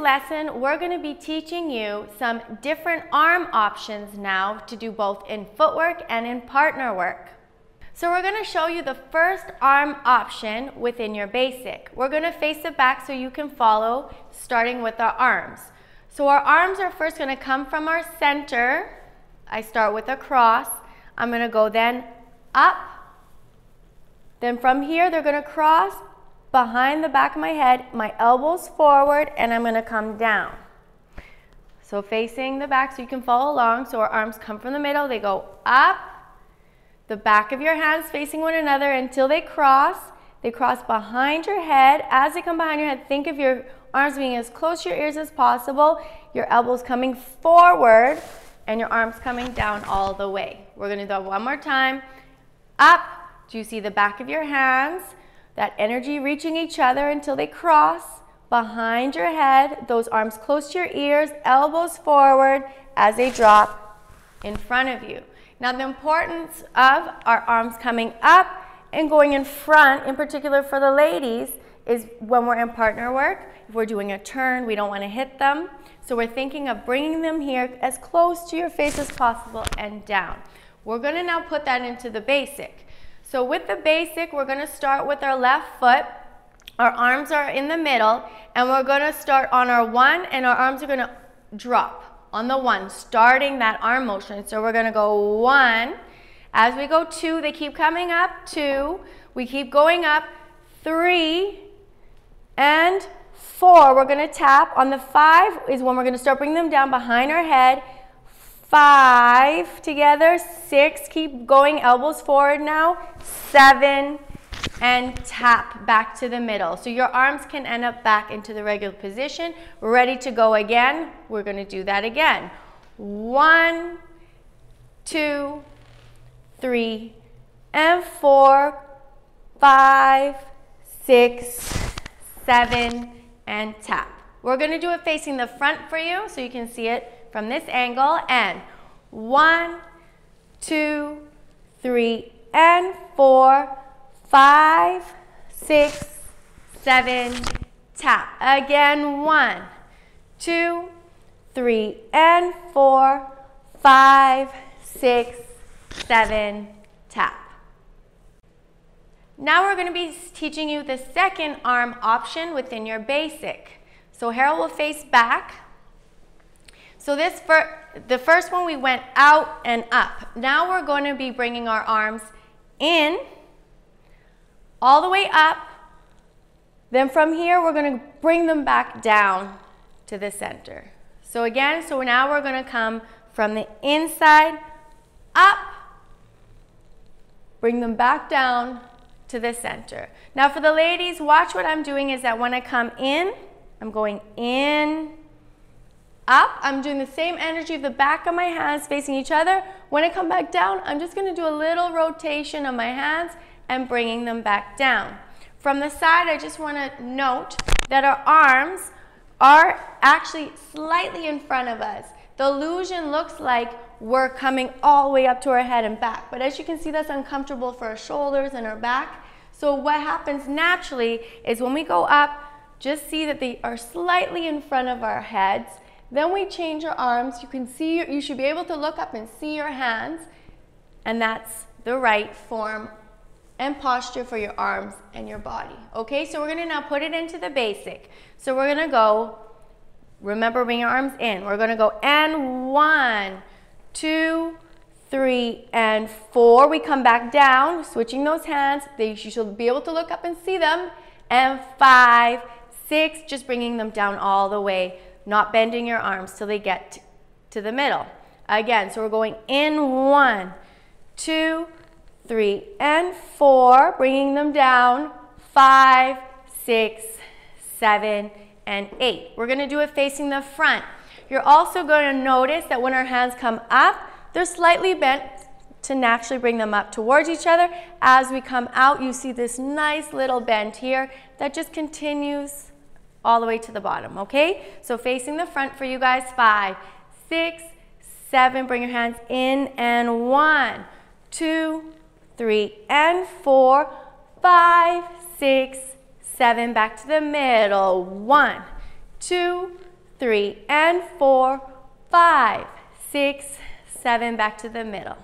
lesson, we're going to be teaching you some different arm options now to do both in footwork and in partner work. So we're going to show you the first arm option within your basic. We're going to face it back so you can follow, starting with our arms. So our arms are first going to come from our center. I start with a cross. I'm going to go then up. Then from here, they're going to cross behind the back of my head, my elbows forward, and I'm going to come down. So facing the back so you can follow along. So our arms come from the middle, they go up, the back of your hands facing one another until they cross. They cross behind your head. As they come behind your head, think of your arms being as close to your ears as possible, your elbows coming forward, and your arms coming down all the way. We're going to do that one more time. Up. Do you see the back of your hands? That energy reaching each other until they cross behind your head, those arms close to your ears, elbows forward as they drop in front of you. Now the importance of our arms coming up and going in front, in particular for the ladies, is when we're in partner work. If we're doing a turn, we don't want to hit them. So we're thinking of bringing them here as close to your face as possible and down. We're going to now put that into the basic. So with the basic, we're going to start with our left foot. Our arms are in the middle, and we're going to start on our one, and our arms are going to drop on the one, starting that arm motion. So we're going to go one. As we go two, they keep coming up, two. We keep going up, three, and four. We're going to tap. On the five is when we're going to start bringing them down behind our head. Five together, six, keep going, elbows forward now, seven, and tap back to the middle. So your arms can end up back into the regular position. We're ready to go again. We're going to do that again. One, two, three, and four, five, six, seven, and tap. We're going to do it facing the front for you so you can see it from this angle, and one, two, three, and four, five, six, seven, tap. Again, one, two, three, and four, five, six, seven, tap. Now we're going to be teaching you the second arm option within your basic. So Harold will face back. So the first one we went out and up. Now we're going to be bringing our arms in, all the way up. Then from here, we're going to bring them back down to the center. So again, now we're going to come from the inside, up, bring them back down to the center. Now for the ladies, watch what I'm doing is that when I come in, I'm going in, up. I'm doing the same energy of the back of my hands facing each other. When I come back down, I'm just going to do a little rotation of my hands and bringing them back down. From the side, I just want to note that our arms are actually slightly in front of us. The illusion looks like we're coming all the way up to our head and back, but as you can see, that's uncomfortable for our shoulders and our back. So what happens naturally is when we go up, just see that they are slightly in front of our heads. Then we change our arms. You can see, you should be able to look up and see your hands, and that's the right form and posture for your arms and your body. Okay, so we're going to now put it into the basic. So we're going to go, remember, bring your arms in. We're going to go and one, two, three, and four. We come back down, switching those hands. You should be able to look up and see them. And five, six, just bringing them down all the way, not bending your arms till they get to the middle. Again, so we're going in one, two, three, and four, bringing them down, five, six, seven, and eight. We're going to do it facing the front. You're also going to notice that when our hands come up, they're slightly bent to naturally bring them up towards each other. As we come out, you see this nice little bend here that just continues all the way to the bottom, okay? So facing the front for you guys, five, six, seven, bring your hands in, and one, two, three, and four, five, six, seven, back to the middle, one, two, 3 and 4, 5, 6, 7, back to the middle.